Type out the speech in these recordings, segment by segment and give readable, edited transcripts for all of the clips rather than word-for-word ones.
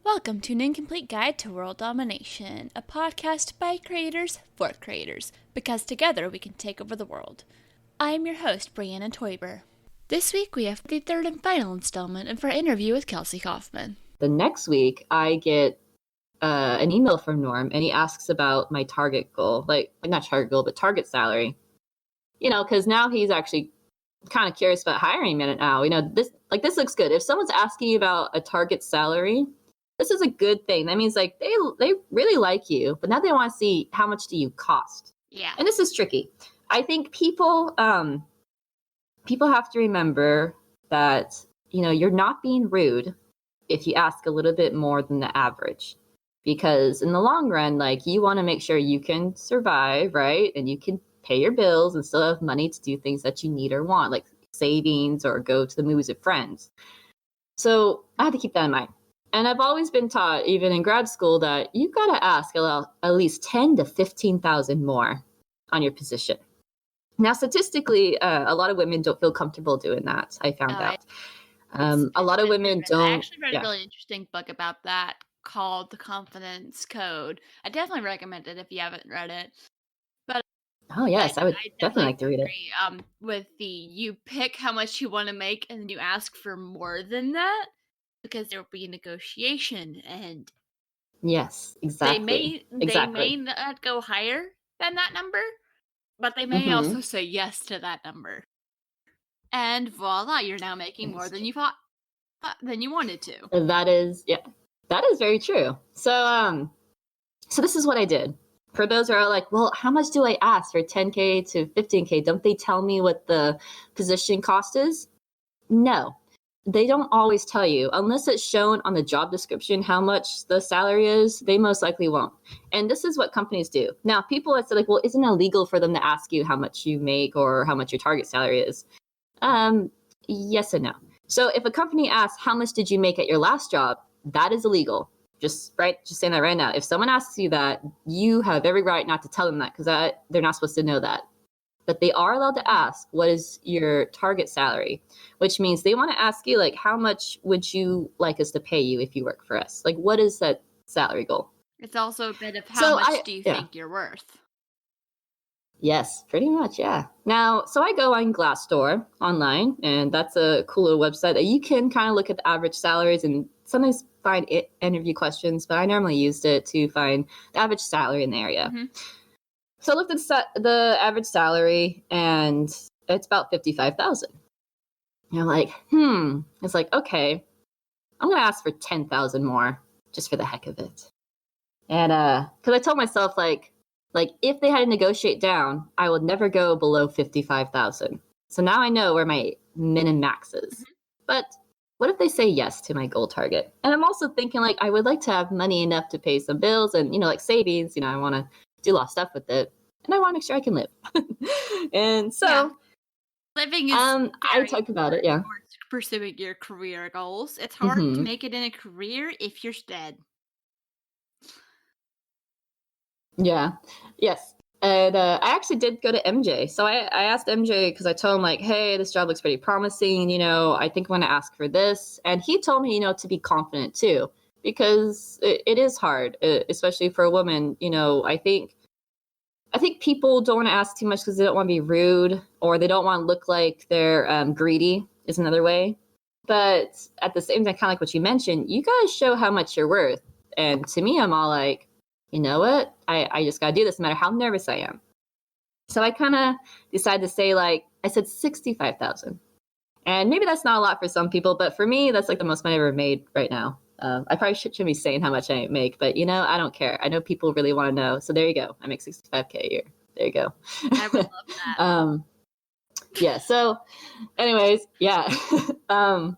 Welcome to an incomplete guide to world domination, a podcast by creators for creators, because together we can take over the world. I am your host, Brianna Toiber. This week we have the third and final installment of our interview with Kelsey Kaufman. The next week I get an email from Norm, and he asks about my target goal, not target goal, but target salary. Because now he's actually kind of curious about hiring me now. This looks good. If someone's asking you about a target salary, this is a good thing. That means they really like you, but now they want to see how much do you cost. Yeah. And this is tricky. I think people have to remember that, you're not being rude if you ask a little bit more than the average, because in the long run, you want to make sure you can survive, right? And you can pay your bills and still have money to do things that you need or want, like savings or go to the movies with friends. So I had to keep that in mind. And I've always been taught, even in grad school, that you've got to ask at least 10 to 15,000 more on your position. Now, statistically, a lot of women don't feel comfortable doing that. I found out. A lot of women don't. I actually read a really interesting book about that called The Confidence Code. I definitely recommend it if you haven't read it. But oh yes, I would definitely like to read it. With you pick how much you want to make, and then you ask for more than that, because there will be a negotiation, and yes, exactly. They may not go higher than that number, but they may also say yes to that number. And voila, you're now making more than you thought than you wanted to. That is very true. So this is what I did. For those who are like, well, how much do I ask for 10K to 15K? Don't they tell me what the position cost is? No, they don't always tell you. Unless it's shown on the job description how much the salary is, they most likely won't. And this is what companies do. Now, people have said, well, isn't it illegal for them to ask you how much you make or how much your target salary is? Yes and no. So if a company asks, how much did you make at your last job? That is illegal. Just saying that right now. If someone asks you that, you have every right not to tell them that, because they're not supposed to know that. But they are allowed to ask, what is your target salary? Which means they want to ask you, how much would you like us to pay you if you work for us? What is that salary goal? It's also a bit of how much do you think you're worth? Yes, pretty much, yeah. Now, so I go on Glassdoor online, and that's a cool little website that you can kind of look at the average salaries and sometimes find interview questions, but I normally used it to find the average salary in the area. Mm-hmm. So I looked at the average salary, and it's about $55,000. And I'm like, It's like, okay, I'm going to ask for 10,000 more just for the heck of it. And because I told myself, if they had to negotiate down, I would never go below 55,000. So now I know where my min and max is. Mm-hmm. But what if they say yes to my goal target? And I'm also thinking, I would like to have money enough to pay some bills and, savings. I want to do a lot of stuff with it. And I want to make sure I can live. And so living is I talk about it, yeah. Pursuing your career goals. It's hard to make it in a career if you're dead. Yeah. Yes. And I actually did go to MJ. So I asked MJ because I told him hey, this job looks pretty promising. I think I'm going to ask for this. And he told me, to be confident too, because it is hard, especially for a woman. I think people don't want to ask too much because they don't want to be rude, or they don't want to look like they're greedy is another way. But at the same time, kind of like what you mentioned, you got to show how much you're worth. And to me, I'm all you know what? I just got to do this no matter how nervous I am. So I kind of decided to say, I said 65,000. And maybe that's not a lot for some people, but for me, that's the most money I've ever made right now. I probably shouldn't be saying how much I make, but I don't care. I know people really want to know. So there you go. I make $65K a year. There you go. I would love that. Yeah. So anyways, yeah. So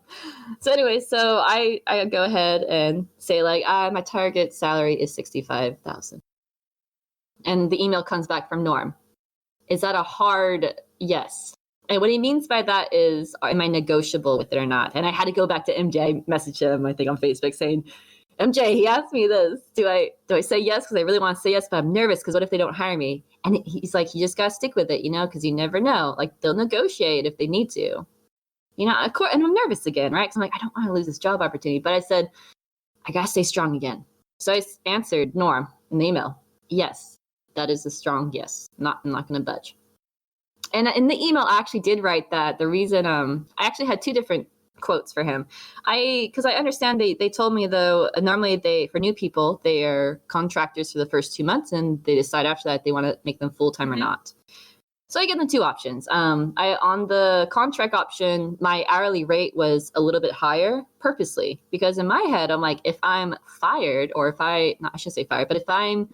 I go ahead and say my target salary is 65,000. And the email comes back from Norm. Is that a hard yes? And what he means by that is, am I negotiable with it or not? And I had to go back to MJ. I messaged him, I think, on Facebook saying, MJ, he asked me this. Do I say yes because I really want to say yes, but I'm nervous because what if they don't hire me? And he's like, you just got to stick with it, because you never know. They'll negotiate if they need to. Of course, and I'm nervous again, right? Because I'm I don't want to lose this job opportunity. But I said, I gotta stay strong again. So I answered Norm in the email. Yes, that is a strong yes. I'm not gonna budge. And in the email, I actually did write that the reason I actually had two different quotes for him. Because I understand they told me though normally for new people they are contractors for the first 2 months and they decide after that they want to make them full time or not. So I give them two options. On the contract option, my hourly rate was a little bit higher purposely because in my head I'm like, if I'm fired or if I shouldn't say fired, but if I'm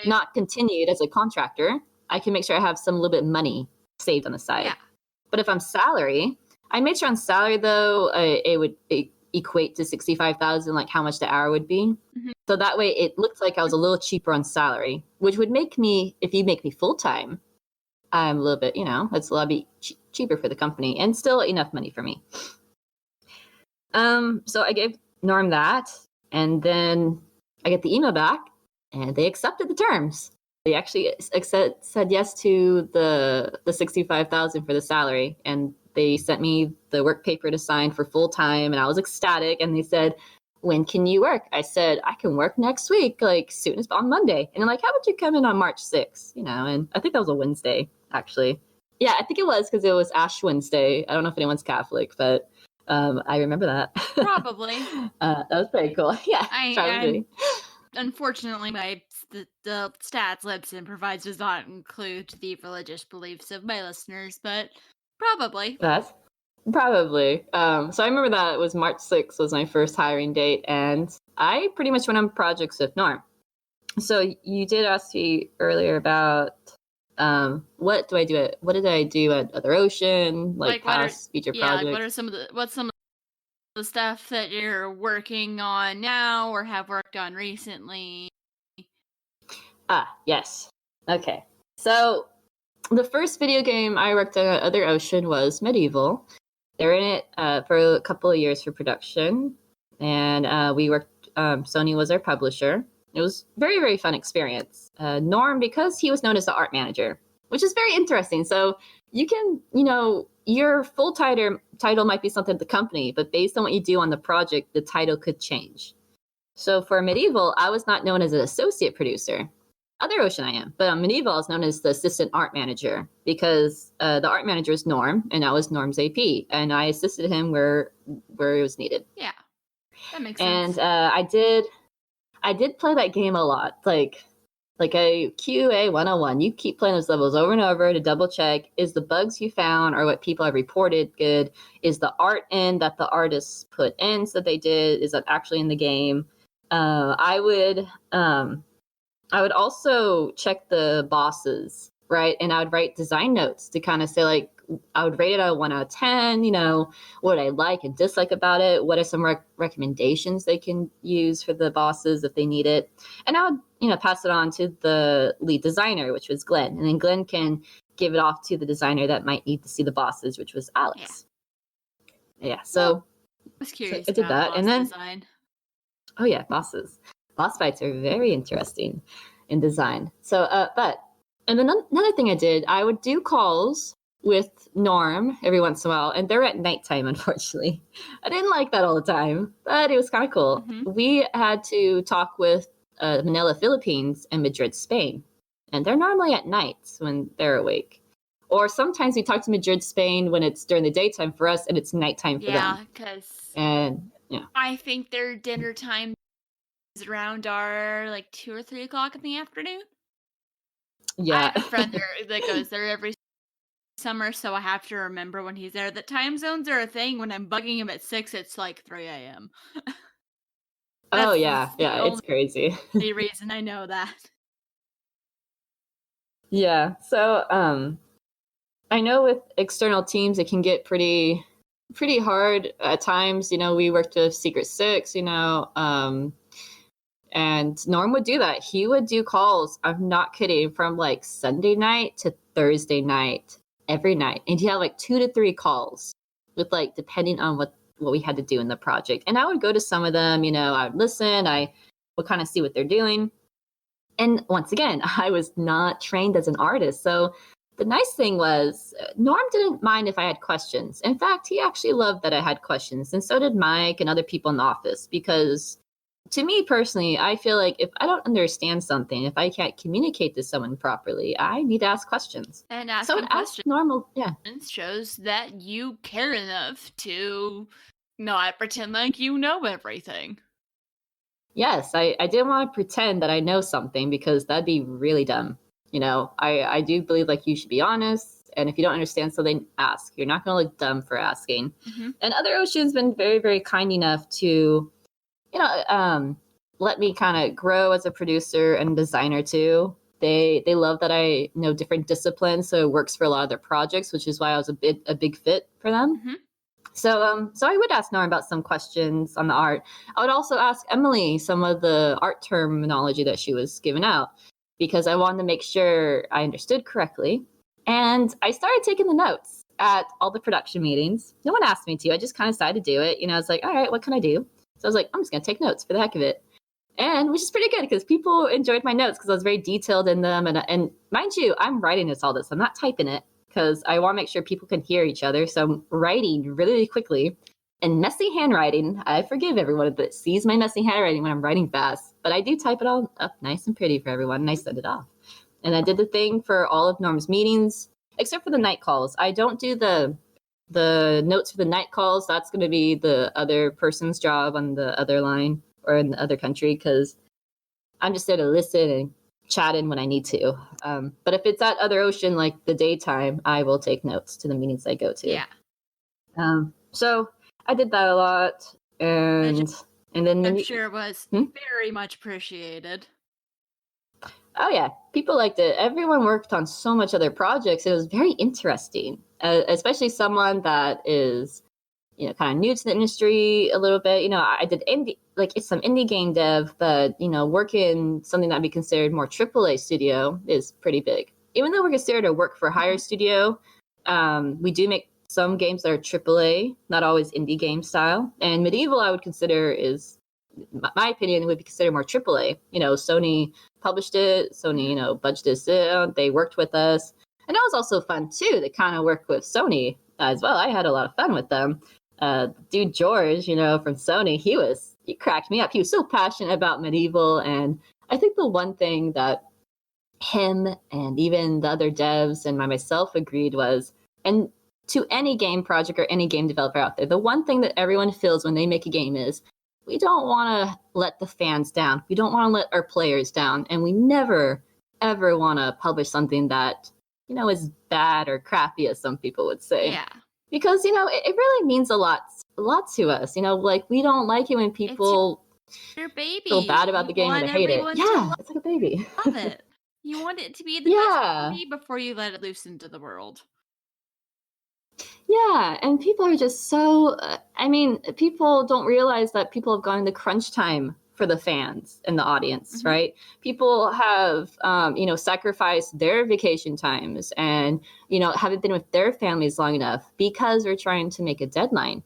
not continued as a contractor, I can make sure I have some little bit of money saved on the side. Yeah. But if I'm salary, I made sure on salary though it would equate to 65,000, like how much the hour would be. So that way it looked like I was a little cheaper on salary, which would make me, if you make me full time, I'm a little bit, it's a lot cheaper for the company and still enough money for me. So I gave Norm that, and then I get the email back, and they accepted the terms. They actually said yes to the 65,000 for the salary, and they sent me the work paper to sign for full time, and I was ecstatic. And they said, "When can you work?" I said, "I can work next week, like soon as on Monday." And they're like, "How about you come in on March 6th?" And I think that was a Wednesday, actually. Yeah, I think it was because it was Ash Wednesday. I don't know if anyone's Catholic, but I remember that. Probably. That was pretty cool. Yeah, probably. Unfortunately, the stats Libsyn provides does not include the religious beliefs of my listeners, but probably. That's probably. So I remember that it was March 6th was my first hiring date, and I pretty much went on projects with Norm. So you did ask me earlier about what did I do at Other Ocean, like past feature projects? Like what's some of the stuff that you're working on now or have worked on recently? Yes. Okay. So the first video game I worked on at Other Ocean was Medieval. They were in it for a couple of years for production, and we worked. Sony was our publisher. It was very, very fun experience. Norm, because he was known as the art manager, which is very interesting. So you can, your full title might be something at the company, but based on what you do on the project, the title could change. So for Medieval, I was not known as an associate producer. Other Ocean I am, but on Medieval I was known as the assistant art manager because the art manager is Norm, and I was Norm's AP, and I assisted him where it was needed. Yeah, that makes sense. And I did play that game a lot, like a QA 101. You keep playing those levels over and over to double check, is the bugs you found or what people have reported good? Is the art in that the artists put in so they did? Is that actually in the game? I would also check the bosses, right? And I would write design notes to kind of say, like, I would rate it a 1 out of 10, what I like and dislike about it. What are some recommendations they can use for the bosses if they need it? And I would, pass it on to the lead designer, which was Glenn. And then Glenn can give it off to the designer that might need to see the bosses, which was Alex. Yeah, so I was curious. I did that. And then, design. Oh yeah, bosses. Boss fights are very interesting in design. So, and then another thing I did, I would do calls with Norm every once in a while, and they're at nighttime, unfortunately. I didn't like that all the time, but it was kind of cool. Mm-hmm. We had to talk with Manila, Philippines, and Madrid, Spain, and they're normally at nights when they're awake. Or sometimes we talk to Madrid, Spain when it's during the daytime for us, and it's nighttime for them. Yeah, because yeah, I think their dinner time is around our 2 or 3 o'clock in the afternoon. Yeah, I have a friend that goes there every summer, so I have to remember when he's there that time zones are a thing. When I'm bugging him at 6, it's like 3 a.m. Oh yeah, it's crazy. The reason I know that. Yeah, so I know with external teams it can get pretty hard at times. We worked with Secret Six, and Norm would do that. He would do calls, I'm not kidding, from Sunday night to Thursday night, every night. And he had 2 to 3 calls with depending on what we had to do in the project. And I would go to some of them, I would listen, I would kind of see what they're doing. And once again, I was not trained as an artist. So the nice thing was Norm didn't mind if I had questions. In fact, he actually loved that I had questions. And so did Mike and other people in the office, because to me personally, I feel like if I don't understand something, if I can't communicate to someone properly, I need to ask questions. And So asking as questions normal, yeah. shows that you care enough to not pretend like you know everything. Yes, I didn't want to pretend that I know something because that'd be really dumb. I do believe like you should be honest, and if you don't understand something, ask. You're not going to look dumb for asking. Mm-hmm. And Other Ocean's been very, very kind enough to, you know, um, let me kind of grow as a producer and designer too. They love that I know different disciplines, so it works for a lot of their projects, which is why I was a big fit for them. Mm-hmm. So I would ask Nora about some questions on the art. I would also ask Emily some of the art terminology that she was giving out because I wanted to make sure I understood correctly. And I started taking the notes at all the production meetings. No one asked me to. I just kind of decided to do it. I was like, all right, what can I do? So I was like, I'm just going to take notes for the heck of it. And which is pretty good because people enjoyed my notes because I was very detailed in them. And mind you, I'm writing all this. I'm not typing it because I want to make sure people can hear each other. So I'm writing really, really quickly and messy handwriting. I forgive everyone that sees my messy handwriting when I'm writing fast, but I do type it all up nice and pretty for everyone and I send it off. And I did the thing for all of Norm's meetings, except for the night calls. I don't do the notes for the night calls. That's going to be the other person's job on the other line or in the other country because I'm just there to listen and chat in when I need to. But if it's at Other Ocean, like the daytime, I will take notes to the meetings I go to. Yeah. So I did that a lot, and then I'm sure it was very much appreciated. Oh yeah, people liked it. Everyone worked on so much other projects. It was very interesting, especially someone that is, kind of new to the industry a little bit. I did indie, like it's some indie game dev, but working something that would be considered more AAA studio is pretty big. Even though we're considered a work for hire studio, we do make some games that are AAA, not always indie game style. And Medieval, I would consider is, my opinion, would be considered more AAA. Sony published it. Sony, budgeted it. They worked with us. And that was also fun, too, to kind of work with Sony as well. I had a lot of fun with them. Dude George, from Sony, he cracked me up. He was so passionate about Medieval. And I think the one thing that him and even the other devs and myself agreed was, and to any game project or any game developer out there, the one thing that everyone feels when they make a game is, we don't want to let the fans down. We don't want to let our players down. And we never, ever want to publish something that, is bad or crappy, as some people would say. Yeah. Because, it really means a lot to us. Like, we don't like it when people your baby. feel bad about the game and they hate it. Yeah, it's like a baby. Love it. You want it to be the best baby before you let it loose into the world. Yeah, and people are just so, people don't realize that people have gone into crunch time for the fans and the audience, right? People have, sacrificed their vacation times and, haven't been with their families long enough because we're trying to make a deadline.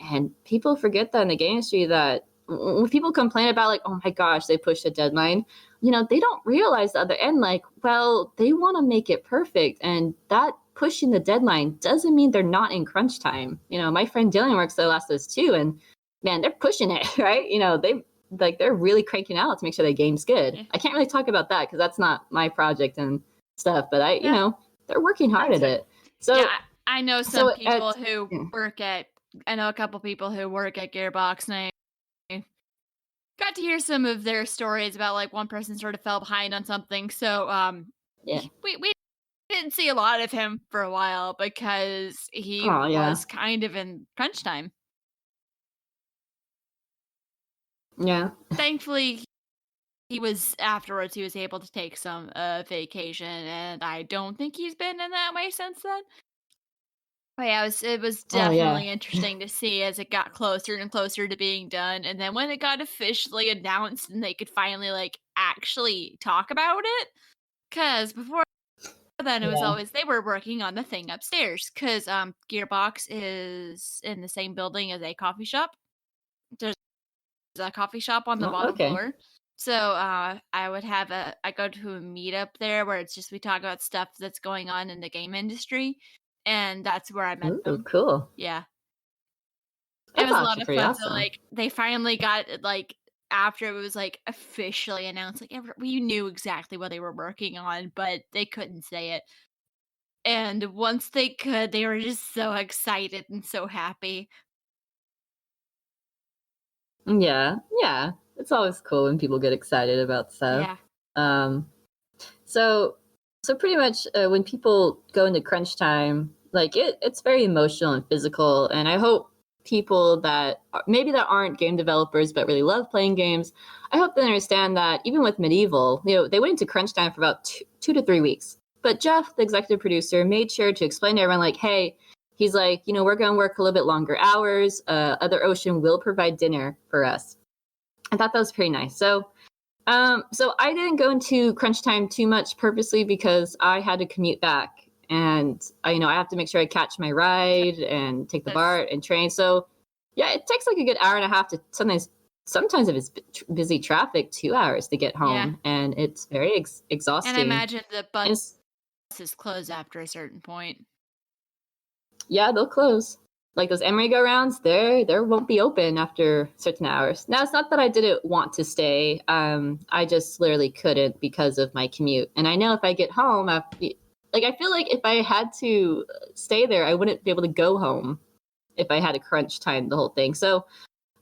And people forget that in the game industry that when people complain about like, oh my gosh, they pushed a deadline, they don't realize the other end, like, well, they want to make it perfect. And that pushing the deadline doesn't mean they're not in crunch time. My friend Dylan works at Last of Us 2 and man, they're pushing it, right? They're really cranking out to make sure the game's good. Yeah. I can't really talk about that because that's not my project and stuff, but they're working hard at it. So yeah, I know some people who work at, I know a couple people who work at Gearbox and I got to hear some of their stories about like one person sort of fell behind on something. So we didn't see a lot of him for a while because he was kind of in crunch time. Yeah. Thankfully, he was able to take some vacation, and I don't think he's been in that way since then. But yeah, it was definitely interesting to see as it got closer and closer to being done, and then when it got officially announced and they could finally like actually talk about it, because before then it was always they were working on the thing upstairs because Gearbox is in the same building as a coffee shop. There's a coffee shop on the bottom floor. So I go to a meetup there where it's just we talk about stuff that's going on in the game industry, and that's where I met them. Cool. Yeah. That's it was a lot of fun. awesome. So like they finally got like after it was, like, officially announced, like, we knew exactly what they were working on, but they couldn't say it. And once they could, they were just so excited and so happy. Yeah, yeah. It's always cool when people get excited about stuff. Yeah. Um, so so pretty much when people go into crunch time, like it's very emotional and physical. And I hope people that maybe that aren't game developers but really love playing games, I hope they understand that even with Medieval, they went into crunch time for about 2 to 3 weeks. But Jeff, the executive producer, made sure to explain to everyone, like, hey, he's like, we're going to work a little bit longer hours. Other Ocean will provide dinner for us. I thought that was pretty nice. So I didn't go into crunch time too much purposely because I had to commute back, and I have to make sure I catch my ride and take the BART and train. So yeah, it takes like a good hour and a half to sometimes if it's busy traffic, 2 hours to get home, and it's very exhausting. And I imagine the buses close after a certain point. Yeah, they'll close. Like those merry-go-rounds, they won't be open after certain hours. Now, it's not that I didn't want to stay. I just literally couldn't because of my commute. And I know if I get home, I feel like if I had to stay there, I wouldn't be able to go home if I had a crunch time the whole thing. So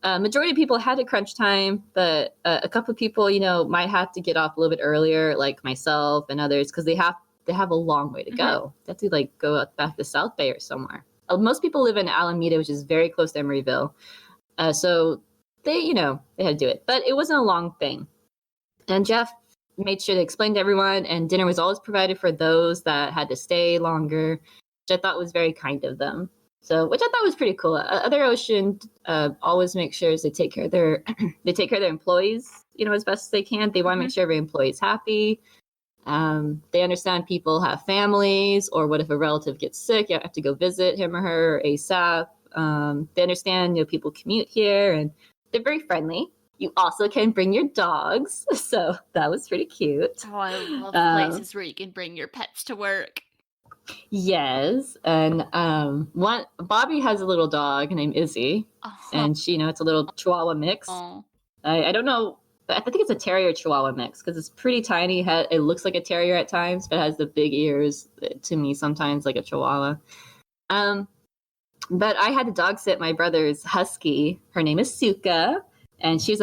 majority of people had a crunch time, but a couple of people, might have to get off a little bit earlier, like myself and others, because they have a long way to go. They have to like go out back to South Bay or somewhere. Most people live in Alameda, which is very close to Emeryville. So they had to do it. But it wasn't a long thing. And Jeff made sure to explain to everyone, and dinner was always provided for those that had to stay longer, which I thought was very kind of them. So, which I thought was pretty cool. Other Ocean always make sure they take care of their employees, as best as they can. They want to make sure every employee is happy. They understand people have families, or what if a relative gets sick, you have to go visit him or her ASAP. They understand, people commute here, and they're very friendly. You also can bring your dogs, so that was pretty cute. Oh, I love places where you can bring your pets to work. Yes, and Bobby has a little dog named Izzy, and she, it's a little Chihuahua mix. I don't know. I think it's a terrier Chihuahua mix because it's pretty tiny. It looks like a terrier at times, but it has the big ears to me sometimes like a Chihuahua. But I had to dog sit my brother's husky. Her name is Suka, and she's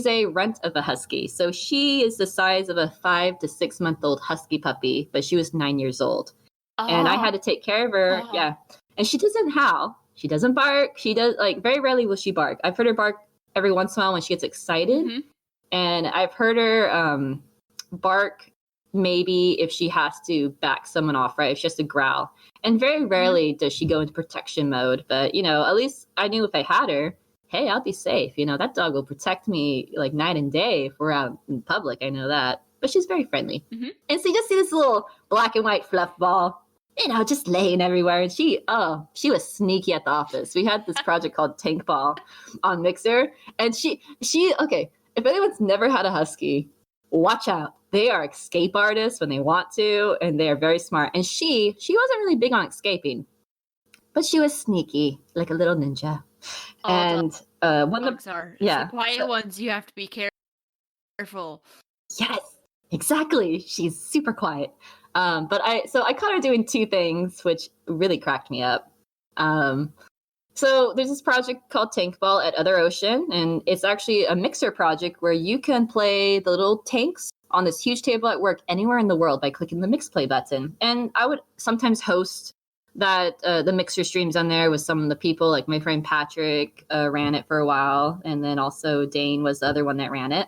a runt of a husky. So she is the size of a 5 to 6 month old husky puppy, but she was 9 years old. And I had to take care of her. Yeah. And she doesn't howl. She doesn't bark. She does, very rarely will she bark. I've heard her bark every once in a while when she gets excited. And I've heard her bark maybe if she has to back someone off, right? If she has to growl. And very rarely does she go into protection mode. But, at least I knew if I had her, hey, I'll be safe. That dog will protect me like night and day if we're out in public. I know that. But she's very friendly. And so you just see this little black and white fluff ball, just laying everywhere. And she was sneaky at the office. We had this project called Tank Ball on Mixer. And she okay. If anyone's never had a husky, watch out. They are escape artists when they want to, and they are very smart. And she wasn't really big on escaping, but she was sneaky, like a little ninja. And one of the quiet ones, you have to be careful. Yes, exactly. She's super quiet. But I caught her doing two things, which really cracked me up. So there's this project called Tank Ball at Other Ocean, and it's actually a mixer project where you can play the little tanks on this huge table at work anywhere in the world by clicking the mix play button. And I would sometimes host that the mixer streams on there with some of the people, like my friend Patrick ran it for a while, and then also Dane was the other one that ran it,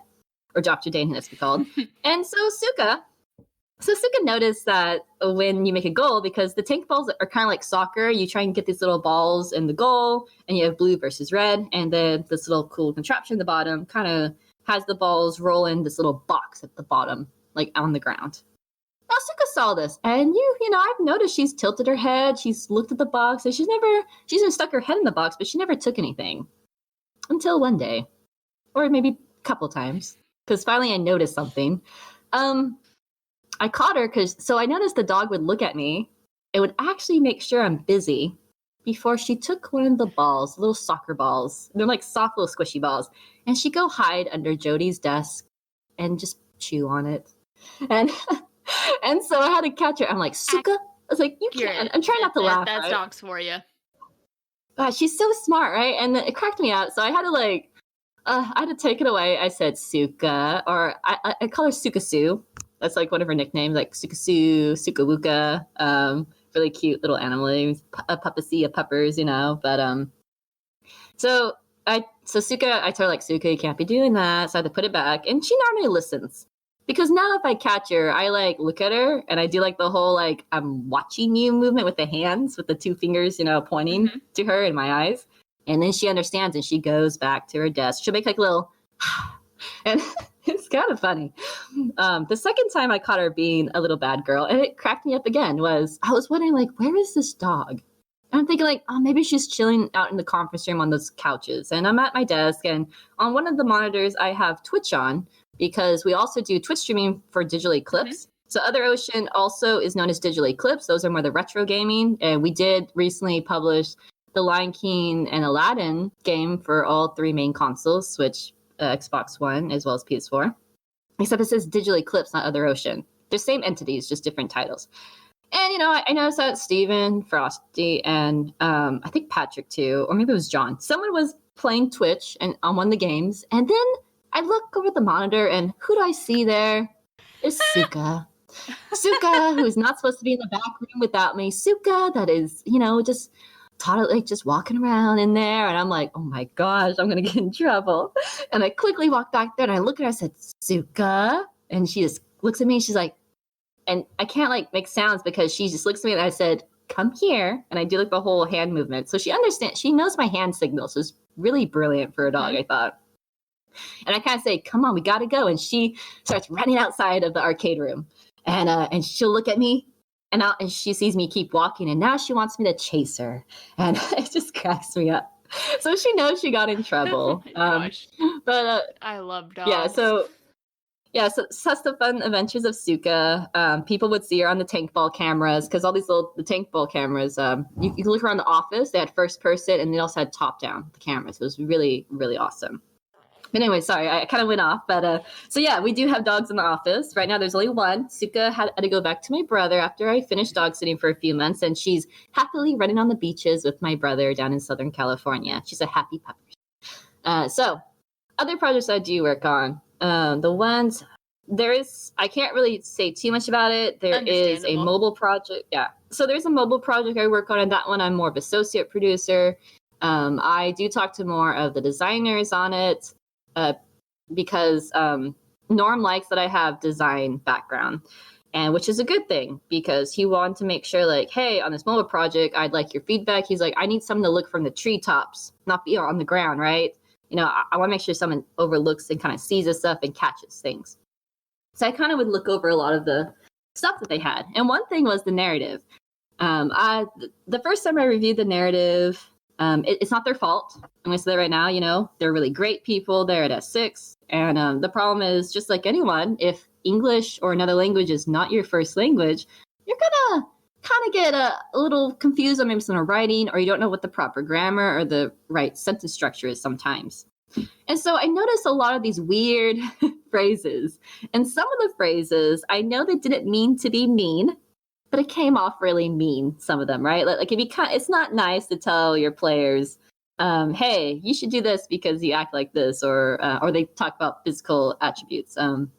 or Dr. Dane, it's called. And so Suka noticed that when you make a goal, because the tank balls are kind of like soccer, you try and get these little balls in the goal, and you have blue versus red, and then this little cool contraption at the bottom kind of has the balls roll in this little box at the bottom, like on the ground. Now Suka saw this, and I've noticed she's tilted her head, she's looked at the box, and she's even stuck her head in the box, but she never took anything. Until one day. Or maybe a couple times. Because finally I noticed something. I caught her so I noticed the dog would look at me. It would actually make sure I'm busy. before she took one of the balls, little soccer balls. They're like soft little squishy balls. And she'd go hide under Jody's desk and just chew on it. And and so I had to catch her. I'm like, Suka? I was like, you can't. I'm trying not to laugh. That's right? dogs for you. She's so smart, right? And it cracked me out. So I had to I had to take it away. I said Suka, or I call her Suka Sue. That's like one of her nicknames, like Suka Sue, Suka Wuka. Really cute little animal names, a puppasy, a puppers, you know. But so Suka, I told her like, Suka, you can't be doing that. So I had to put it back, and she normally listens. Because now if I catch her, I like look at her and I do like the whole like I'm watching you movement with the hands, with the two fingers, you know, pointing to her in my eyes. And then she understands and she goes back to her desk. She'll make like a little, and it's kind of funny. The second time I caught her being a little bad girl, and it cracked me up again, was I was wondering like, where is this dog? And I'm thinking like, oh, maybe she's chilling out in the conference room on those couches. And I'm at my desk, and on one of the monitors, I have Twitch on, because we also do Twitch streaming for Digital Eclipse. So Other Ocean also is known as Digital Eclipse. Those are more the retro gaming. And we did recently publish the Lion King and Aladdin game for all three main consoles, Switch, Xbox One, as well as PS4. Except it says Digital Eclipse, not Other Ocean. They're same entities, just different titles. And, you know, I noticed that Steven, Frosty, and I think Patrick too, or maybe it was John. Someone was playing Twitch and on one of the games. And then I look over the monitor, and who do I see there? It's Suka. Suka, who is not supposed to be in the back room without me. Suka, that is, you know, just like just walking around in there. And I'm like, oh my gosh, I'm going to get in trouble. And I quickly walk back there, and I look at her, I said, Suka. And she just looks at me, and she's like, and I can't like make sounds because she just looks at me, and I said, come here. And I do like the whole hand movement. So she understands, she knows my hand signals. It's really brilliant for a dog, I thought. And I kind of say, come on, we got to go. And she starts running outside of the arcade room. And she'll look at me, and she sees me keep walking. And now she wants me to chase her. And it just cracks me up. So she knows she got in trouble. But I love dogs. So that's the fun adventures of Suka. People would see her on the tank ball cameras, because all these the tank ball cameras, you can look around the office. They had first person, and they also had top down the cameras. It was really, really awesome. But anyway, sorry, I kind of went off. But so yeah, we do have dogs in the office. Right now there's only one. Suka had to go back to my brother after I finished dog sitting for a few months, and she's happily running on the beaches with my brother down in Southern California. She's a happy puppy. So other projects I do work on, the ones I can't really say too much about it. There is a mobile project. Yeah. So there's a mobile project I work on, and that one I'm more of associate producer. I do talk to more of the designers on it. Because Norm likes that I have design background, and which is a good thing, because he wanted to make sure like, hey, on this mobile project, I'd like your feedback. He's like, I need someone to look from the treetops, not be on the ground, right? You know, I want to make sure someone overlooks and kind of sees this stuff and catches things. So I kind of would look over a lot of the stuff that they had. And one thing was the narrative. The first time I reviewed the narrative, it's not their fault. I'm going to say that right now. You know, they're really great people there at S6. And the problem is, just like anyone, if English or another language is not your first language, you're going to kind of get a little confused on maybe some writing, or you don't know what the proper grammar or the right sentence structure is sometimes. And so I noticed a lot of these weird phrases. And some of the phrases, I know they didn't mean to be mean, but it came off really mean, some of them, right? Like if you it's not nice to tell your players, hey, you should do this because you act like this, or they talk about physical attributes. And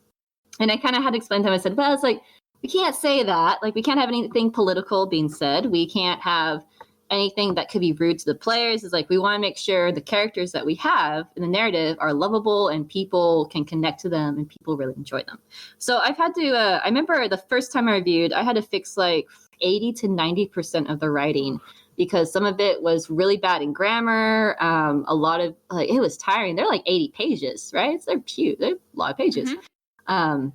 I kind of had to explain to them, I said, well, it's like, we can't say that. Like, we can't have anything political being said. We can't have anything that could be rude to the players. It's like, we want to make sure the characters that we have in the narrative are lovable and people can connect to them and people really enjoy them. So I've had to, I remember the first time I reviewed, I had to fix like 80 to 90% of the writing, because some of it was really bad in ggrammer. A lot of, like, it was tiring. They're like 80 pages, right? They're cute. They're a lot of pages. Mm-hmm.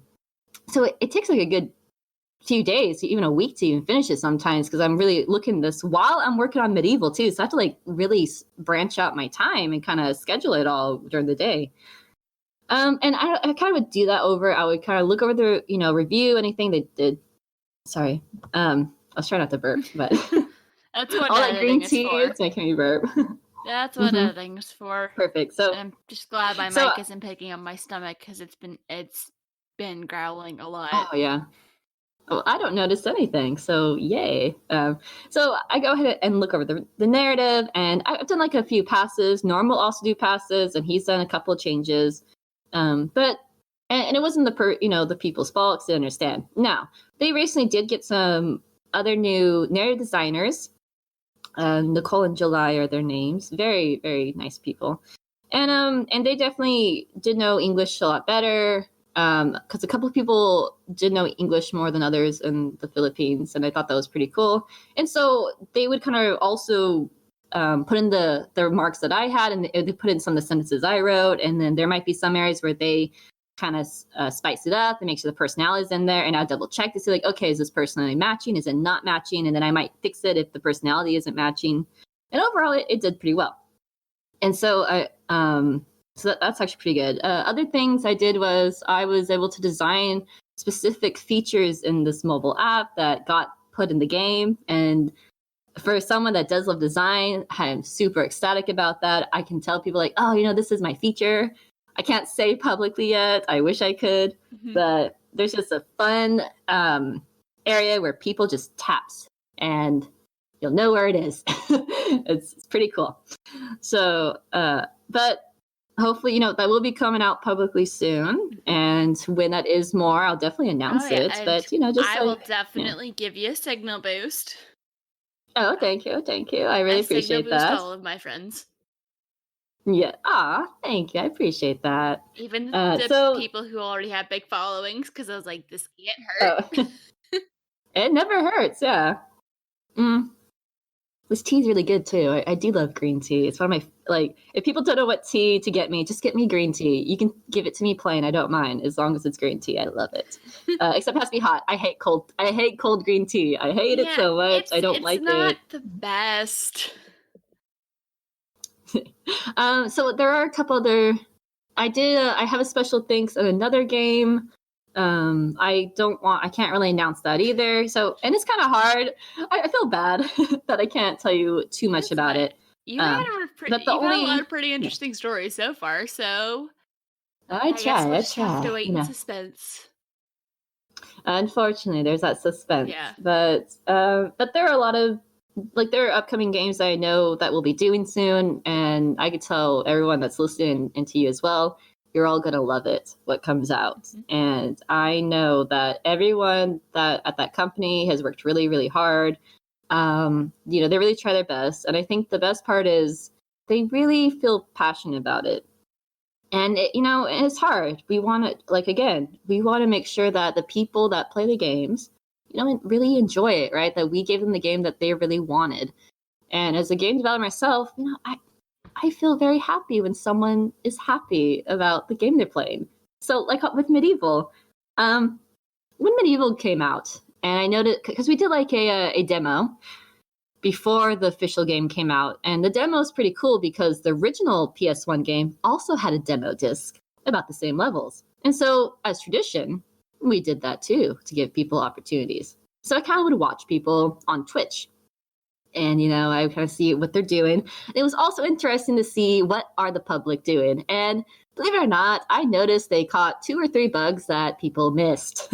So it takes like a good few days, even a week to even finish it sometimes, because I'm really looking at this while I'm working on Medieval too. So I have to like really branch out my time and kind of schedule it all during the day. And I kind of would do that over. I would kind of look over the, review anything they did. Sorry. I was trying not to burp, but That's what all that green editing is tea for. is making me burp. That's what editing is for. Perfect. So I'm just glad my mic isn't picking up my stomach because it's been growling a lot. Oh yeah. Well, I don't notice anything, so yay. So I go ahead and look over the narrative, and I've done like a few passes. Norm will also do passes, and he's done a couple of changes. But it wasn't the people's fault, 'cause they understand. Now, they recently did get some other new narrative designers. Nicole and July are their names. Very, very nice people. And they definitely did know English a lot better. Because a couple of people did know English more than others in the Philippines, and I thought that was pretty cool. And so they would kind of also put in the remarks that I had, and they put in some of the sentences I wrote, and then there might be some areas where they kind of spice it up and make sure the personality is in there, and I'll double check to see like, okay, is this personality matching? Is it not matching? And then I might fix it if the personality isn't matching. And overall, it did pretty well. And so that's actually pretty good. Other things I did was I was able to design specific features in this mobile app that got put in the game. And for someone that does love design, I'm super ecstatic about that. I can tell people like, oh, this is my feature. I can't say publicly yet. I wish I could. Mm-hmm. But there's just a fun area where people just taps and you'll know where it is. It's pretty cool. So, but hopefully, that will be coming out publicly soon. And when that is more, I'll definitely announce it. But, I will definitely give you a signal boost. Oh, thank you. Thank you. I really appreciate that. Signal boost all of my friends. Yeah. Thank you. I appreciate that. Even the people who already have big followings, because I was like, this can't hurt. It never hurts. Yeah. This tea is really good too. I do love green tea. It's one of my if people don't know what tea to get me, just get me green tea. You can give it to me plain. I don't mind as long as it's green tea. I love it. Except it has to be hot. I hate cold green tea. I hate it so much. I don't like it. It's not the best. So there are a couple other. I have a special thanks in another game. I can't really announce that either. So, and it's kind of hard. I feel bad that I can't tell you too much about it. You've had a lot of pretty interesting stories so far. So I try. We'll just have to wait in suspense. Unfortunately, there's that suspense. Yeah. But there are a lot of there are upcoming games that I know that we'll be doing soon, and I could tell everyone that's listening and to you as well, you're all going to love it, what comes out. Mm-hmm. And I know that everyone that at that company has worked really, really hard. They really try their best. And I think the best part is they really feel passionate about it. And, it's hard. We want to, we want to make sure that the people that play the games, really enjoy it, right? That we gave them the game that they really wanted. And as a game developer myself, I feel very happy when someone is happy about the game they're playing. So, like with Medieval, when Medieval came out, and I noticed because we did a demo before the official game came out, and the demo is pretty cool because the original PS1 game also had a demo disc about the same levels. And so, as tradition, we did that too to give people opportunities. So I kind of would watch people on Twitch. And, I kind of see what they're doing. It was also interesting to see what are the public doing. And believe it or not, I noticed they caught 2 or 3 bugs that people missed.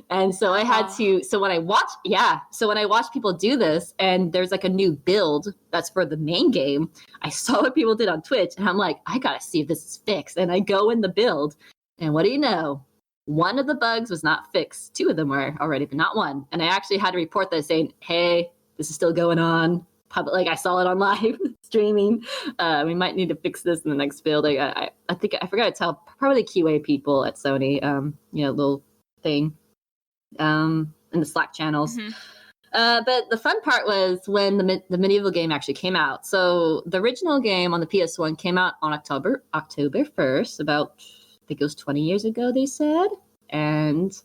And so I had to, so when I watch people do this and there's a new build that's for the main game, I saw what people did on Twitch and I'm like, I got to see if this is fixed. And I go in the build and what do you know? One of the bugs was not fixed. 2 of them were already, but not one. And I actually had to report that saying, hey, this is still going on. I saw it on live streaming. We might need to fix this in the next build. I think I forgot to tell probably the QA people at Sony, little thing in the Slack channels. Mm-hmm. But the fun part was when the Medieval game actually came out. So the original game on the PS1 came out on October 1st, about, I think it was 20 years ago, they said. And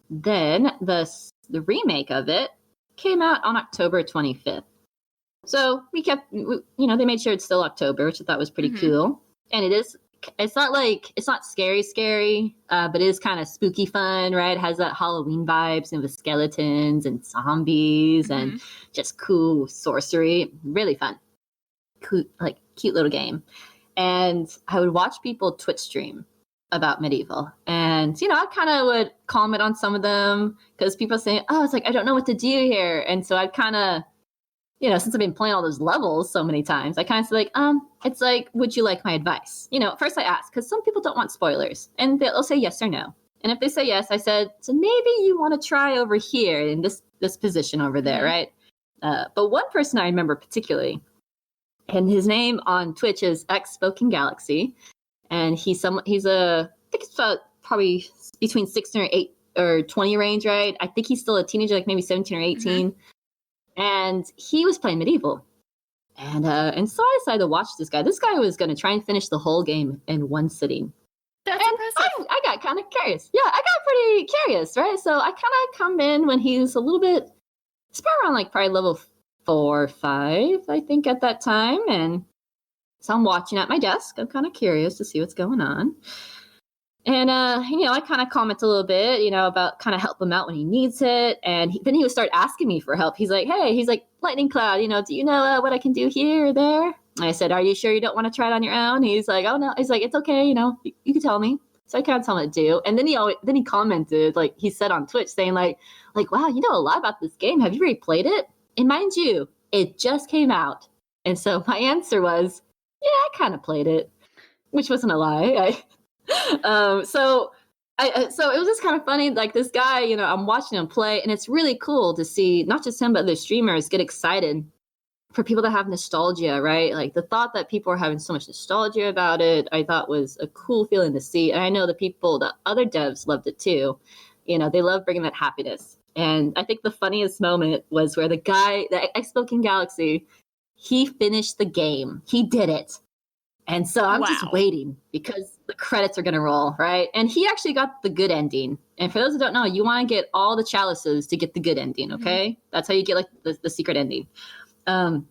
then the remake of it came out on October 25th. So we kept, they made sure it's still October, which I thought was pretty cool. And it is it's not scary, but it is kind of spooky fun, right? It has that Halloween vibes and with skeletons and zombies and just cool sorcery. Really fun. Cool, like cute little game. And I would watch people Twitch stream about Medieval. And, I kind of would comment on some of them because people say, oh, it's like, I don't know what to do here. And so I'd kind of, since I've been playing all those levels so many times, I kind of say like, it's like, would you like my advice? First I ask, because some people don't want spoilers and they'll say yes or no. And if they say yes, I said, so maybe you want to try over here in this position over there, right? But one person I remember particularly, and his name on Twitch is Spoken Galaxy. And I think it's about probably between 16 or 8 or 20 range, right? I think he's still a teenager, like maybe 17 or 18. And he was playing Medieval. And so I decided to watch this guy. This guy was going to try and finish the whole game in one sitting. That's impressive. I got kind of curious. Yeah, I got pretty curious, right? So I kind of come in when he's a little bit, it's probably around like probably level 4 or 5, I think, at that time. And so I'm watching at my desk. I'm kind of curious to see what's going on. And, I kind of comment a little bit, about kind of help him out when he needs it. And then he would start asking me for help. He's like, hey, Lightning Cloud, do you know what I can do here or there? And I said, are you sure you don't want to try it on your own? He's like, oh, no. He's like, it's okay. You can tell me. So I kind of tell him what to do. And then he commented, like he said on Twitch saying like, wow, you know a lot about this game. Have you already played it? And mind you, it just came out. And so my answer was, yeah, I kind of played it, which wasn't a lie. So it was just kind of funny. Like this guy, I'm watching him play, and it's really cool to see not just him but other streamers get excited for people that have nostalgia, right? Like the thought that people are having so much nostalgia about it, I thought was a cool feeling to see. And I know the other devs loved it too. They love bringing that happiness. And I think the funniest moment was where the Spoken Galaxy, he finished the game. He did it. And so I'm just waiting because the credits are going to roll, right? And he actually got the good ending. And for those who don't know, you want to get all the chalices to get the good ending, okay? That's how you get like the secret ending. And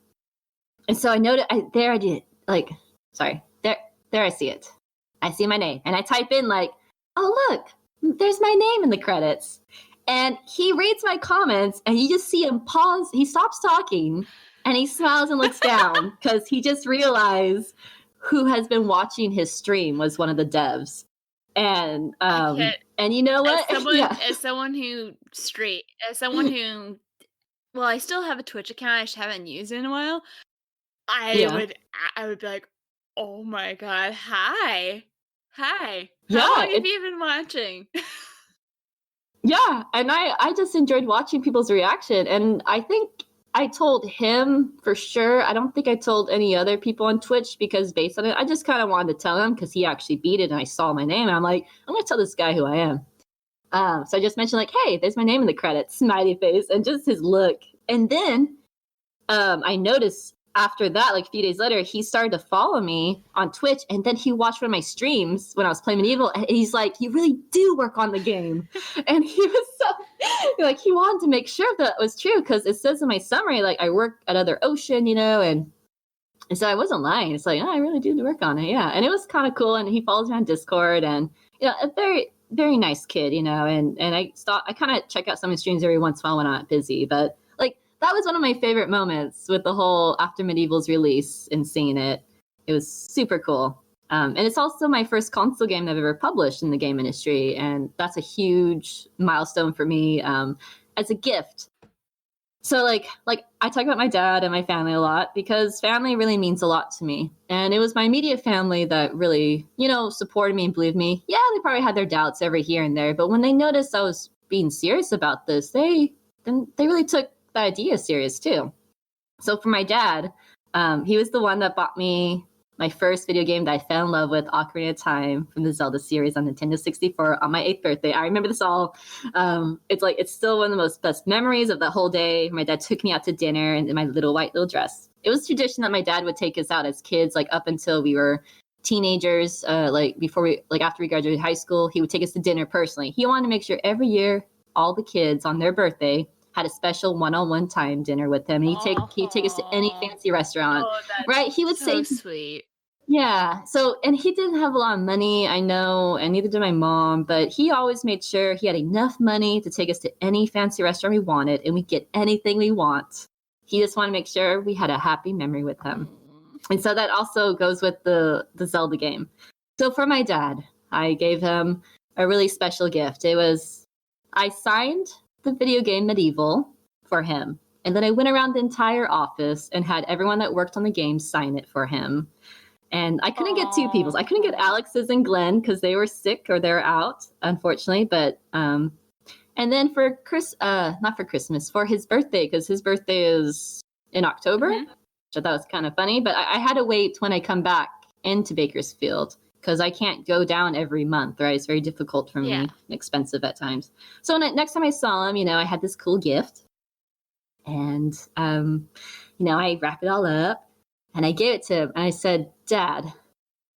so I noticed, there I did, like, sorry, there I see it. I see my name. And I type in like, oh, look, there's my name in the credits. And he reads my comments and you just see him pause. He stops talking and he smiles and looks down because he just realized who has been watching his stream was one of the devs. And and you know what? As someone who, well, I still have a Twitch account. I just haven't used it in a while. I would be like, oh my God, hi. How long have you been watching? Yeah, and I just enjoyed watching people's reaction. And I think I told him for sure. I don't think I told any other people on Twitch because based on it, I just kind of wanted to tell him because he actually beat it and I saw my name. And I'm like, I'm going to tell this guy who I am. So I just mentioned like, hey, there's my name in the credits, smiley face, and just his look. And then I noticed after that, like a few days later, he started to follow me on Twitch. And then he watched one of my streams when I was playing Medieval. And he's like, you really do work on the game. And he was so, like, he wanted to make sure that was true. Because it says in my summary, like, I work at Other Ocean, and so I wasn't lying. It's like, oh, I really do work on it. Yeah. And it was kind of cool. And he follows me on Discord. And, a very, very nice kid, and I kind of check out some of his streams every once in a while when I'm not busy. But, like, that was one of my favorite moments with the whole after Medieval's release and seeing it. It was super cool. And it's also my first console game that I've ever published in the game industry. And that's a huge milestone for me as a gift. So like I talk about my dad and my family a lot because family really means a lot to me. And it was my immediate family that really, supported me and believed me. Yeah, they probably had their doubts every here and there. But when they noticed I was being serious about this, they really took the idea serious too. So for my dad, he was the one that bought me my first video game that I fell in love with, Ocarina of Time from the Zelda series on Nintendo 64 on my 8th birthday. I remember this all. It's still one of the best memories of the whole day. My dad took me out to dinner in my little white dress. It was tradition that my dad would take us out as kids, like up until we were teenagers, after we graduated high school, he would take us to dinner personally. He wanted to make sure every year all the kids on their birthday had a special one-on-one time dinner with him. And he'd take us to any fancy restaurant, right? He would so sweet. Yeah. So, and he didn't have a lot of money, I know, and neither did my mom, but he always made sure he had enough money to take us to any fancy restaurant we wanted, and we'd get anything we want. He just wanted to make sure we had a happy memory with him. And so that also goes with the Zelda game. So for my dad, I gave him a really special gift. I signed the video game Medieval for him. And then I went around the entire office and had everyone that worked on the game sign it for him. And I couldn't get two people's. I couldn't get Alex's and Glenn because they were sick or they're out, unfortunately. But and then for not for Christmas, for his birthday, because his birthday is in October, which I thought was kind of funny. But I had to wait when I come back into Bakersfield because I can't go down every month, right? It's very difficult for me, expensive at times. So next time I saw him, I had this cool gift. And, I wrap it all up and I gave it to him. And I said, Dad,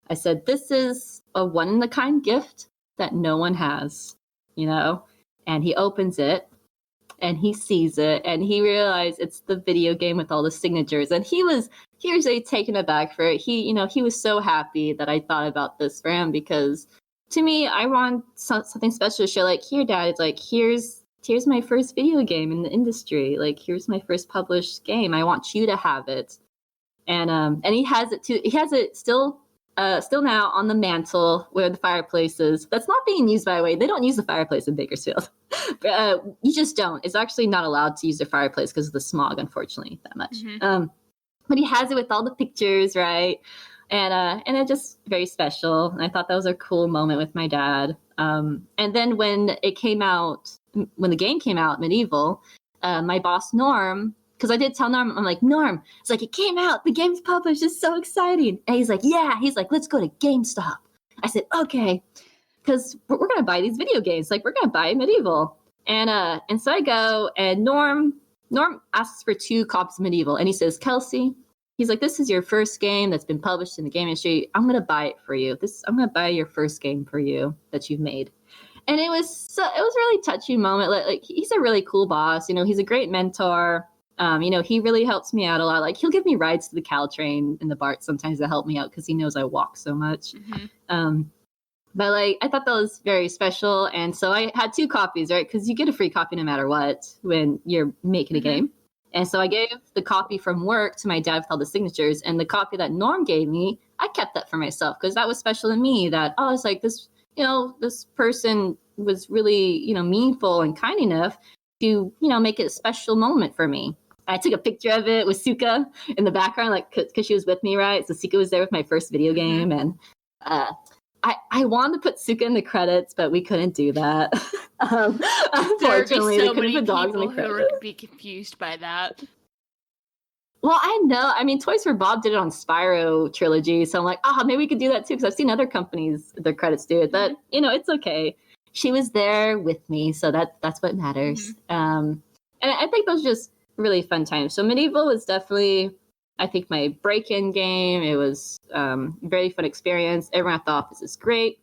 this is a one-in-a-kind gift that no one has, And he opens it and he sees it and he realized it's the video game with all the signatures. And he was really taken aback for it. He was so happy that I thought about this for him because to me, I want something special to show, like, here, Dad, it's like, here's my first video game in the industry. Like, here's my first published game. I want you to have it. And he has it too. He has it still now on the mantle where the fireplace is. That's not being used, by the way. They don't use the fireplace in Bakersfield. You just don't. It's actually not allowed to use the fireplace because of the smog, unfortunately, that much. But he has it with all the pictures, right? And it's just very special. And I thought that was a cool moment with my dad. And then when the game came out, Medieval, my boss, Norm, because I did tell Norm, I'm like, Norm, it's like, it came out, the game's published, it's so exciting. And he's like, yeah, let's go to GameStop. I said, okay, because we're going to buy these video games. Like, we're going to buy Medieval. And so I go, and Norm asks for 2 copies of Medieval. And he says, Kelsey, he's like, this is your first game that's been published in the game industry. I'm going to buy it for you. I'm going to buy your first game for you that you've made. And it was a really touching moment. Like, he's a really cool boss. He's a great mentor. He really helps me out a lot. Like, he'll give me rides to the Caltrain and the BART sometimes to help me out because he knows I walk so much. But like, I thought that was very special. And so I had 2 copies, right? Because you get a free copy no matter what when you're making a game. And so I gave the copy from work to my dad with all the signatures. And the copy that Norm gave me, I kept that for myself because that was special to me. That, it's like this, this person was really, meaningful and kind enough to, make it a special moment for me. I took a picture of it with Suka in the background, like, because she was with me, right? So Suka was there with my first video game. And I wanted to put Suka in the credits, but we couldn't do that. Unfortunately, there would they be couldn't put dogs in the people who credits. would be confused by that. Well, I know. I mean, Toys for Bob did it on Spyro Trilogy, so I'm like, maybe we could do that too, because I've seen other companies, their credits do it. But, it's okay. She was there with me, so that's what matters. And I think those are just really fun times. So Medieval was definitely, I think, my break-in game. It was a very fun experience. Everyone at the office is great.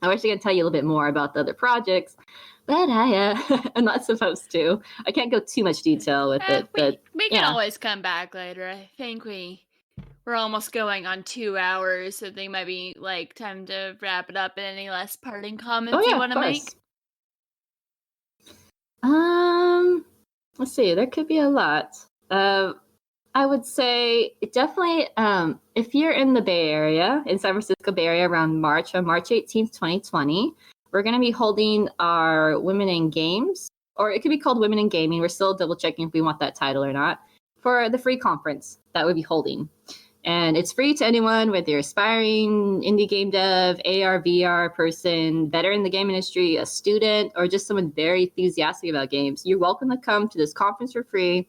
I wish I could tell you a little bit more about the other projects, but I'm not supposed to. I can't go too much detail with it. But we can always come back later. I think we're almost going on 2 hours, so I think might be like time to wrap it up. And any last parting comments you want to make? Let's see. There could be a lot. I would say definitely if you're in the Bay Area, in San Francisco Bay Area on March 18th, 2020, we're going to be holding our Women in Games, or it could be called Women in Gaming. We're still double checking if we want that title or not, for the free conference that we'll be holding. And it's free to anyone, whether you're aspiring indie game dev, AR, VR person, veteran in the game industry, a student, or just someone very enthusiastic about games. You're welcome to come to this conference for free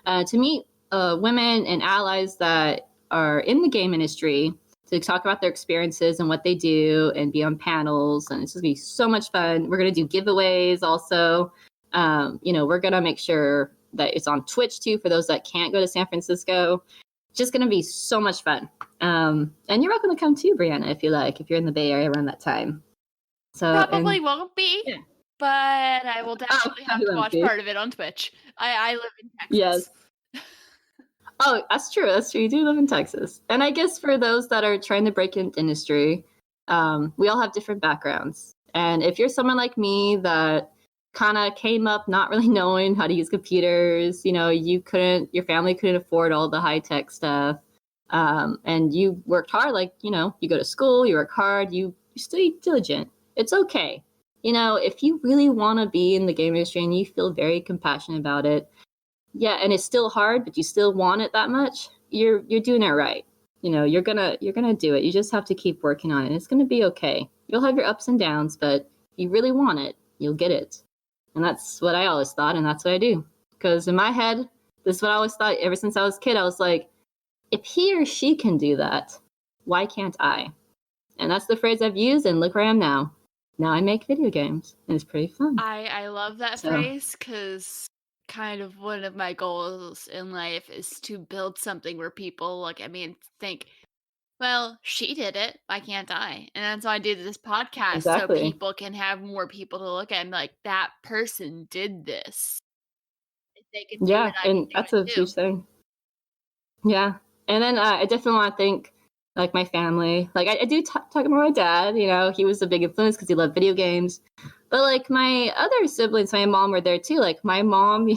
to meet women and allies that are in the game industry to talk about their experiences and what they do and be on panels. And it's going to be so much fun. We're going to do giveaways also. We're going to make sure that it's on Twitch too for those that can't go to San Francisco. Just going to be so much fun. And you're welcome to come too, Brianna, if you like, if you're in the Bay Area around that time. So probably won't be, but I will definitely have to watch part of it on Twitch. I live in Texas. Yes. Oh, that's true. That's true. You do live in Texas. And I guess for those that are trying to break into industry, we all have different backgrounds. And if you're someone like me that kind of came up not really knowing how to use computers, your family couldn't afford all the high tech stuff. And you worked hard, like, you go to school, you work hard, you stay diligent. It's okay. If you really want to be in the game industry and you feel very compassionate about it, yeah, and it's still hard, but you still want it that much, you're doing it right. You're gonna do it. You just have to keep working on it. It's gonna be okay. You'll have your ups and downs, but if you really want it, you'll get it. And that's what I always thought, and that's what I do. Because in my head, this is what I always thought ever since I was a kid. I was like, if he or she can do that, why can't I? And that's the phrase I've used, and look where I am now. Now I make video games, and it's pretty fun. I love that phrase, because kind of one of my goals in life is to build something where people think, well, she did it, why can't I? And that's why I did this podcast, Exactly. so people can have more people to look at and be like, that person did this. If they can do it, I can do that's it a too. huge thing. Yeah. And then I definitely want to thank like my family. Like I do talk about my dad, he was a big influence because he loved video games. But like my other siblings, my mom were there too. Like my mom,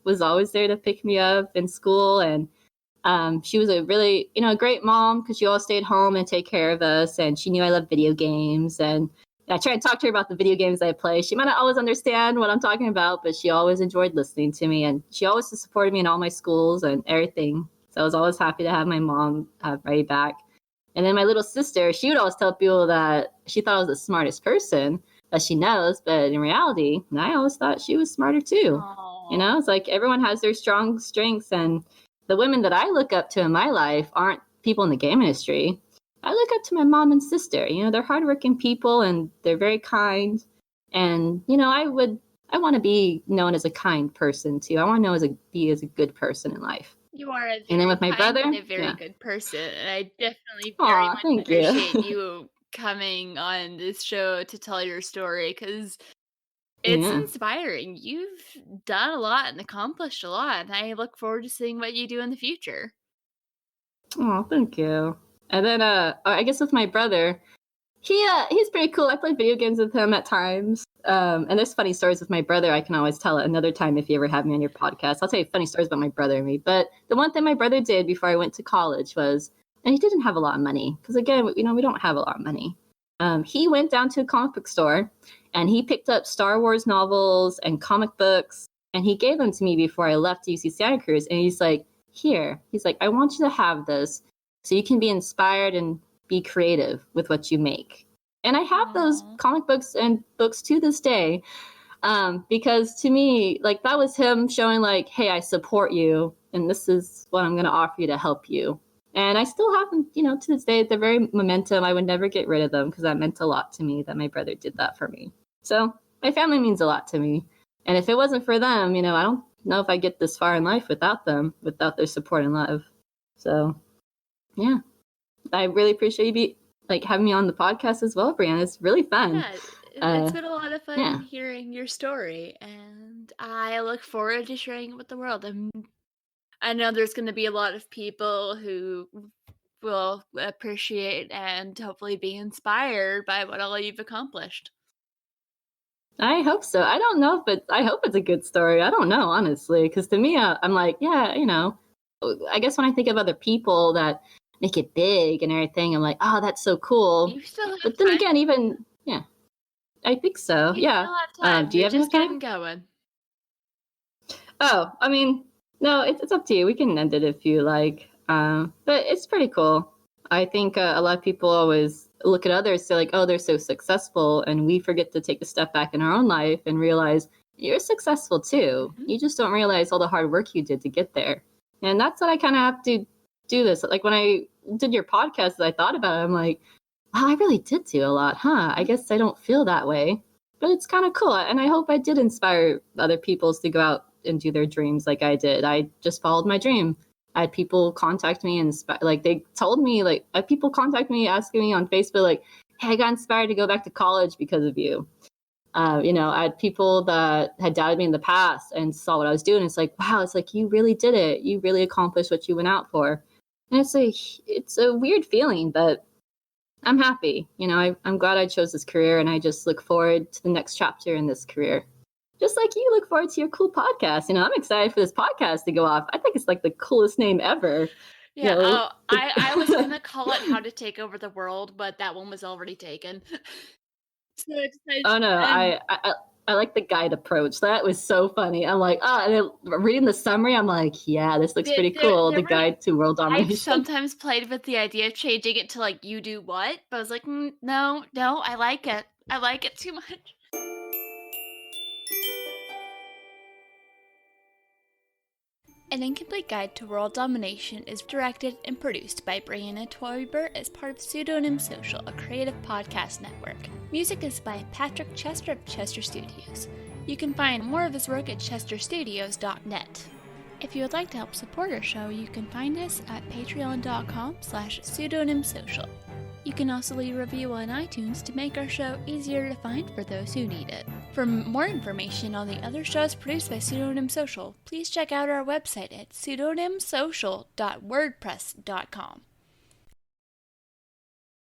was always there to pick me up in school. And she was a really, a great mom because she always stayed home and take care of us. And she knew I loved video games. And I tried to talk to her about the video games I play. She might not always understand what I'm talking about, but she always enjoyed listening to me. And she always supported me in all my schools and everything. So I was always happy to have my mom right back. And then my little sister, she would always tell people that she thought I was the smartest person that she knows, but in reality, I always thought she was smarter too. Aww. It's like everyone has their strong strengths, and the women that I look up to in my life aren't people in the game industry. I look up to my mom and sister. They're hardworking people and they're very kind. And I want to be known as a kind person too. I want to be as a good person in life. You are a And then with my brother, a very good person, and I definitely very much appreciate you coming on this show to tell your story, because it's inspiring. You've done a lot and accomplished a lot, and I look forward to seeing what you do in the future. Oh, thank you. And then I guess with my brother, he's pretty cool. I play video games with him at times. And there's funny stories with my brother. I can always tell it another time if you ever have me on your podcast. I'll tell you funny stories about my brother and me. But the one thing my brother did before I went to college was, and he didn't have a lot of money, because again, we don't have a lot of money. He went down to a comic book store and he picked up Star Wars novels and comic books, and he gave them to me before I left UC Santa Cruz. And he's like, here, I want you to have this so you can be inspired and be creative with what you make. And I have those comic books and books to this day, because to me, that was him showing hey, I support you, and this is what I'm going to offer you to help you. And I still have them, to this day. They're very momentum. I would never get rid of them because that meant a lot to me that my brother did that for me. So my family means a lot to me. And if it wasn't for them, I don't know if I get this far in life without them, without their support and love. So, yeah, I really appreciate you having me on the podcast as well, Brianna. It's really fun. Yeah, it's been a lot of fun hearing your story, and I look forward to sharing it with the world. I know there's going to be a lot of people who will appreciate and hopefully be inspired by what all you've accomplished. I hope so. I don't know, but I hope it's a good story. I don't know, honestly, because to me, I'm like, yeah, I guess when I think of other people that make it big and everything, I'm like, oh, that's so cool. You still have but time. Then again, I think so. You still have time. Do you You're have just time? getting going. Oh, I mean, no, it's up to you. We can end it if you like. But it's pretty cool. I think a lot of people always look at others, say oh, they're so successful, and we forget to take a step back in our own life and realize you're successful too. Mm-hmm. You just don't realize all the hard work you did to get there. And that's what I kind of have to do this. When I did your podcast, I thought about it, I'm like, wow, I really did do a lot, huh? I guess I don't feel that way, but it's kind of cool. And I hope I did inspire other people to go out and do their dreams like I did. I just followed my dream. I had people contact me and they told me people contact me asking me on Facebook hey, I got inspired to go back to college because of you. I had people that had doubted me in the past and saw what I was doing. It's like, wow, it's like, you really did it. You really accomplished what you went out for. And it's a weird feeling, but I'm happy. I'm glad I chose this career, and I just look forward to the next chapter in this career. Just like you look forward to your cool podcast. I'm excited for this podcast to go off. I think it's like the coolest name ever. Yeah, I was going to call it How to Take Over the World, but that one was already taken. Oh no, I like the guide approach. That was so funny. I'm like, and then reading the summary, I'm like, yeah, this looks pretty cool. The guide to world domination. I've sometimes played with the idea of changing it to like, you do what? But I was like, no, I like it. I like it too much. An Incomplete Guide to World Domination is directed and produced by Brianna Toiber as part of Pseudonym Social, a creative podcast network. Music is by Patrick Chester of Chester Studios. You can find more of his work at chesterstudios.net. If you would like to help support our show, you can find us at patreon.com/pseudonymsocial. You can also leave a review on iTunes to make our show easier to find for those who need it. For more information on the other shows produced by Pseudonym Social, please check out our website at pseudonymsocial.wordpress.com.